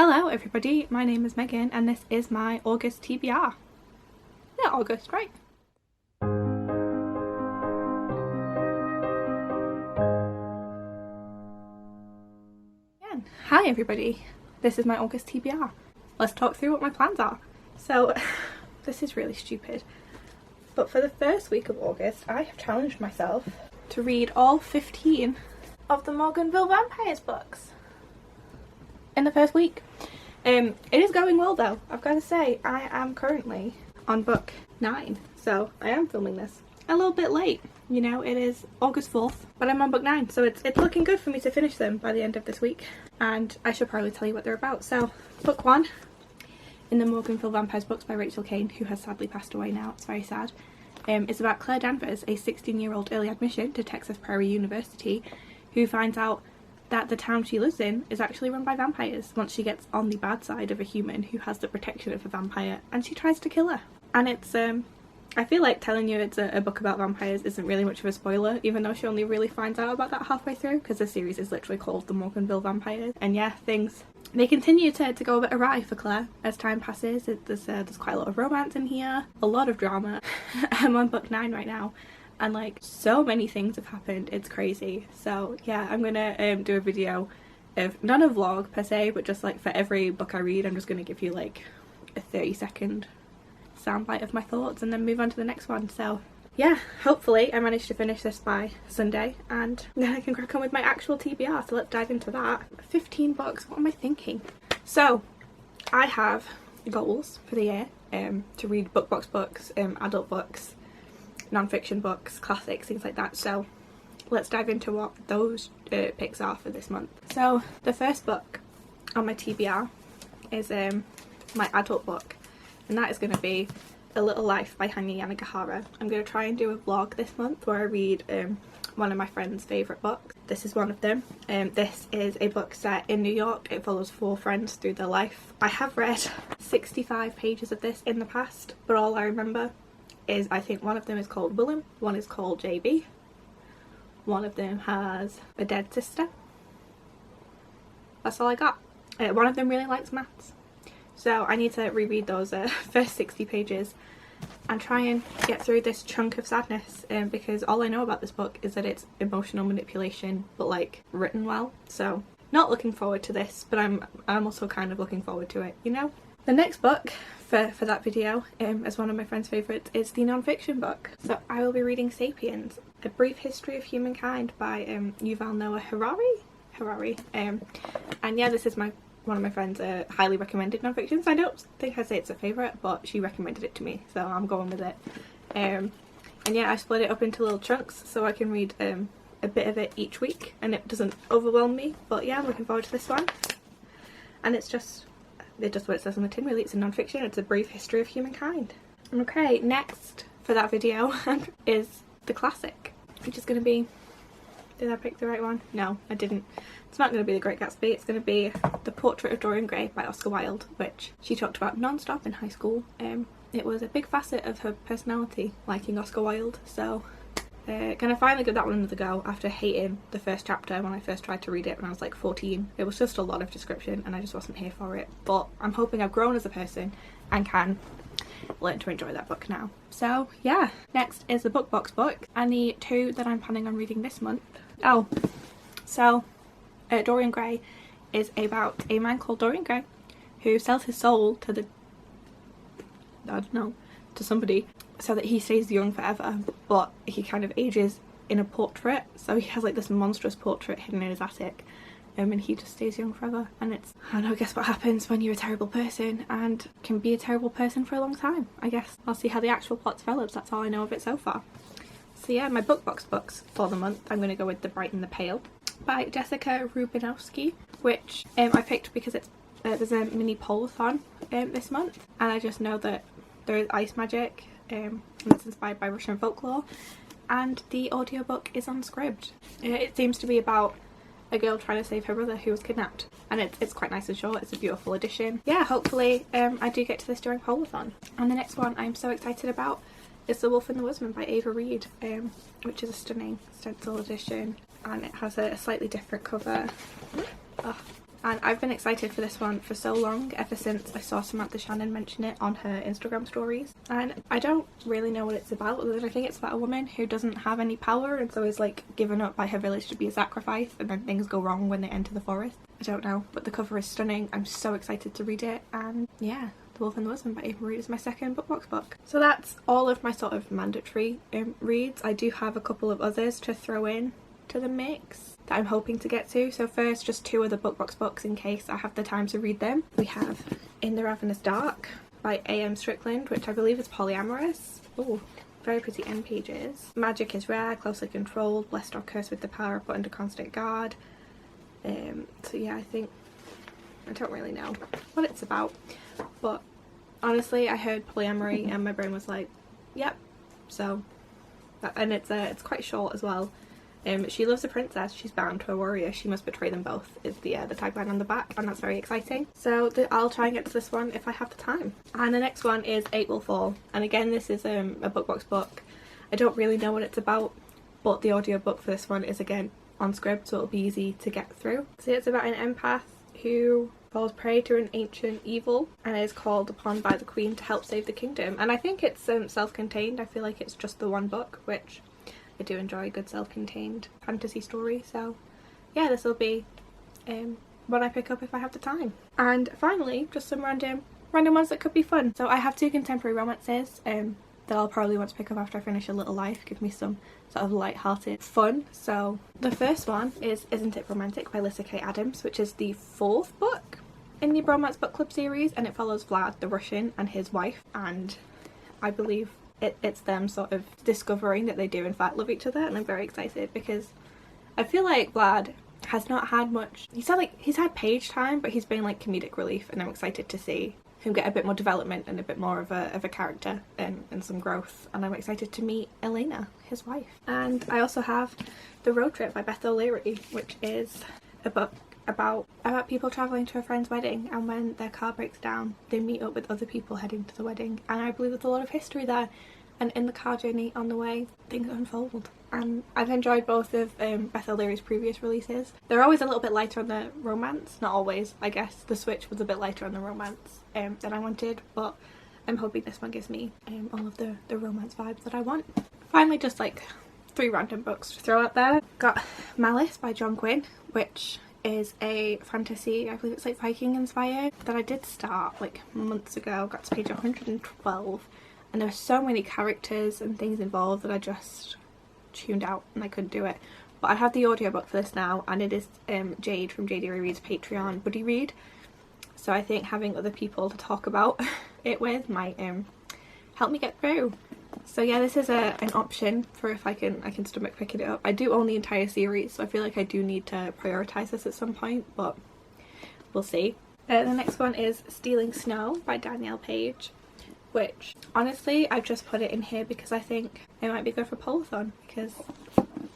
Hello everybody, my name is Megan and this is my August TBR. Yeah, August, right? Again, hi everybody, this is my August TBR. Let's talk through what my plans are. So, this is really stupid, but for the first week of August I have challenged myself to read all 15 of the Morganville Vampires books in the first week. It is going well though, I've got to say. I am currently on book 9, so I am filming this a little bit late. You know, it is August 4th, but I'm on book 9, so it's looking good for me to finish them by the end of this week. And I should probably tell you what they're about. So, book 1 in the Morganville Vampires books by Rachel Kane, who has sadly passed away now, it's very sad. It's about Claire Danvers, a 16-year-old early admission to Texas Prairie University, who finds out that the town she lives in is actually run by vampires once she gets on the bad side of a human who has the protection of a vampire, and she tries to kill her. And it's I feel like telling you it's a book about vampires isn't really much of a spoiler, even though she only really finds out about that halfway through, because the series is literally called the Morganville Vampires. And yeah, they continue to go a bit awry for Claire as time passes. There's quite a lot of romance in here, a lot of drama. I'm on book 9 right now, and like so many things have happened, it's crazy. So yeah, I'm gonna do a video of, not a vlog per se, but just like for every book I read I'm just gonna give you like a 30-second soundbite of my thoughts and then move on to the next one. So yeah, hopefully I manage to finish this by Sunday and then I can crack on with my actual TBR. So let's dive into that. 15 books, what am I thinking? So I have goals for the year, to read book books, adult books, non-fiction books, classics, things like that. So let's dive into what those picks are for this month. So the first book on my TBR is my adult book, and that is going to be A Little Life by Hanya Yanagihara. I'm going to try and do a vlog this month where I read one of my friend's favourite books. This is one of them. This is a book set in New York. It follows 4 friends through their life. I have read 65 pages of this in the past, but all I remember is I think one of them is called Willem, one is called JB, one of them has a dead sister. That's all I got. One of them really likes maths. So I need to reread those first 60 pages and try and get through this chunk of sadness, because all I know about this book is that it's emotional manipulation, but like written well. So not looking forward to this, but I'm also kind of looking forward to it, you know? The next book for that video, as one of my friend's favourites, is the non-fiction book. So I will be reading Sapiens, A Brief History of Humankind by Yuval Noah Harari. And yeah, this is one of my friend's highly recommended non-fictions. I don't think I'd say it's a favourite, but she recommended it to me, so I'm going with it. And yeah, I split it up into little chunks so I can read a bit of it each week and it doesn't overwhelm me. But yeah, I'm looking forward to this one. And it's just what it says on the tin really. It's a non-fiction, it's a brief history of humankind. Okay, next for that video is the classic, which is going to be, did I pick the right one? No, I didn't. It's not going to be The Great Gatsby, it's going to be The Portrait of Dorian Gray by Oscar Wilde, which she talked about non-stop in high school. It was a big facet of her personality, liking Oscar Wilde, so gonna finally give that one another go after hating the first chapter when I first tried to read it when I was like 14. It was just a lot of description and I just wasn't here for it, but I'm hoping I've grown as a person and can learn to enjoy that book now. So yeah, next is the Book Box book, and the 2 that I'm planning on reading this month. Dorian Gray is about a man called Dorian Gray who sells his soul to somebody so that he stays young forever, but he kind of ages in a portrait, so he has like this monstrous portrait hidden in his attic, and he just stays young forever. And it's, I don't know, guess what happens when you're a terrible person and can be a terrible person for a long time. I guess I'll see how the actual plot develops. That's all I know of it so far. So yeah, my Book Box books for the month, I'm going to go with The Bright and the Pale by Jessica Rubinowski, which I picked because it's there's a mini polathon this month, and I just know that there is ice magic, and it's inspired by Russian folklore, and the audiobook is on Scribd. It seems to be about a girl trying to save her brother who was kidnapped, and it's quite nice and short. It's a beautiful edition. Yeah, hopefully I do get to this during polathon. And the next one I'm so excited about is The Wolf and the Woodsman by Ava Reid, which is a stunning stencil edition, and it has a slightly different cover. And I've been excited for this one for so long, ever since I saw Samantha Shannon mention it on her Instagram stories. And I don't really know what it's about, other than I think it's about a woman who doesn't have any power and so is like given up by her village to be a sacrifice, and then things go wrong when they enter the forest. I don't know, but the cover is stunning. I'm so excited to read it, and yeah. The Wolf and the Wisdom by Ava Reed is my second BookBox book. So that's all of my sort of mandatory reads. I do have a couple of others to throw in to the mix that I'm hoping to get to. So first, just 2 other BookBox books in case I have the time to read them. We have In the Ravenous Dark by A.M. Strickland, which I believe is polyamorous. Oh, very pretty end pages. Magic is rare, closely controlled, blessed or cursed with the power, put under constant guard. So yeah, I don't really know what it's about, but honestly I heard polyamory and my brain was like, yep. So and it's quite short as well. She loves a princess, she's bound to a warrior, she must betray them both is the tagline on the back, and that's very exciting. So I'll try and get to this one if I have the time. And the next one is Eight Will Fall, and again this is a BookBox book. I don't really know what it's about, but the audiobook for this one is again on script, so it'll be easy to get through. So it's about an empath who falls prey to an ancient evil and is called upon by the Queen to help save the kingdom. And I think it's self-contained. I feel like it's just the one book, which I do enjoy a good self-contained fantasy story. So yeah, this will be one I pick up if I have the time. And finally, just some random ones that could be fun. So I have 2 contemporary romances that I'll probably want to pick up after I finish A Little Life, give me some sort of light-hearted fun. So the first one is Isn't It Romantic by Lyssa Kay Adams, which is the 4th book in the Bromance Book Club series, and it follows Vlad the Russian and his wife, and I believe it's them sort of discovering that they do in fact love each other, and I'm very excited because I feel like Vlad has not had much, he's had page time, but he's been like comedic relief, and I'm excited to see him get a bit more development and a bit more of a character and some growth, and I'm excited to meet Elena, his wife. And I also have The Road Trip by Beth O'Leary, which is a book about people travelling to a friend's wedding, and when their car breaks down they meet up with other people heading to the wedding, and I believe there's a lot of history there, and in the car journey on the way things unfold. And I've enjoyed both of Beth O'Leary's previous releases. They're always a little bit lighter on the romance, not always, I guess. The Switch was a bit lighter on the romance than I wanted, but I'm hoping this one gives me all of the romance vibes that I want. Finally, just like 3 random books to throw out there. Got Malice by John Gwynne, which is a fantasy, I believe it's like Viking inspired, that I did start like months ago. Got to page 112, and there were so many characters and things involved that I just tuned out and I couldn't do it. But I have the audiobook for this now, and it is Jade from JD Reads Patreon buddy read, so I think having other people to talk about it with might help me get through. So yeah, this is an option for if I can stomach picking it up. I do own the entire series, so I feel like I do need to prioritise this at some point, but we'll see. The next one is Stealing Snow by Danielle Page, which honestly I've just put it in here because I think it might be good for Polathon because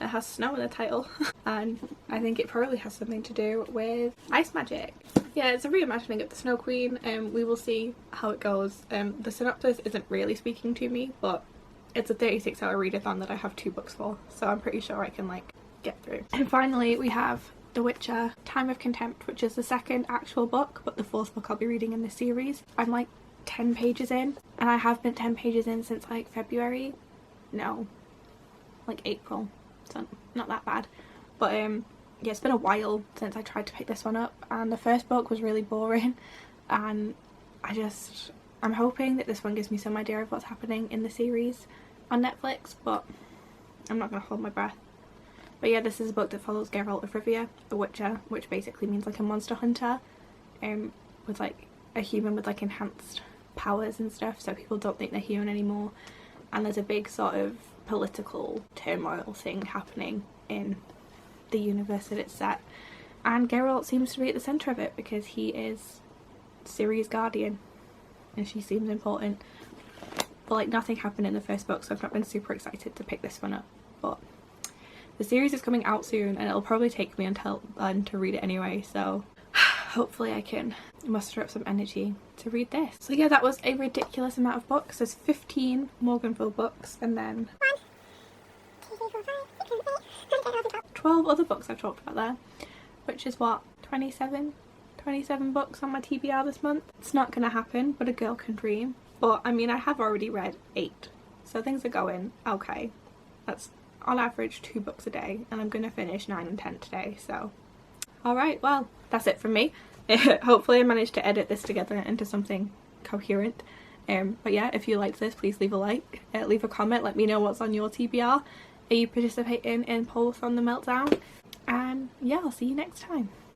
it has snow in the title and I think it probably has something to do with ice magic. Yeah, it's a reimagining of the Snow Queen, and we will see how it goes. The synopsis isn't really speaking to me, but it's a 36-hour readathon that I have 2 books for, so I'm pretty sure I can like get through. And finally we have The Witcher Time of Contempt, which is the 2nd actual book but the 4th book I'll be reading in this series. I'm like 10 pages in, and I have been 10 pages in since like February, no, like April, so not that bad. But yeah, it's been a while since I tried to pick this one up, and the first book was really boring, and I'm hoping that this one gives me some idea of what's happening in the series on Netflix, but I'm not going to hold my breath. But yeah, this is a book that follows Geralt of Rivia, the Witcher, which basically means like a monster hunter, with like a human with like enhanced powers and stuff, so people don't think they're human anymore, and there's a big sort of political turmoil thing happening in the universe that it's set, and Geralt seems to be at the centre of it because he is Ciri's guardian and she seems important. But like nothing happened in the first book, so I've not been super excited to pick this one up. But the series is coming out soon and it'll probably take me until then to read it anyway, so hopefully I can muster up some energy to read this. So yeah, that was a ridiculous amount of books. There's 15 Morganville books and then 12 other books I've talked about there, which is what, 27 27 books on my TBR this month. It's not gonna happen, but a girl can dream. But I mean, I have already read 8, so things are going okay. That's on average 2 books a day, and I'm gonna finish 9 and 10 today, so. Alright, well, that's it from me. Hopefully I managed to edit this together into something coherent. But yeah, if you liked this, please leave a like, leave a comment, let me know what's on your TBR. Are you participating in Polls on the Meltdown? And yeah, I'll see you next time.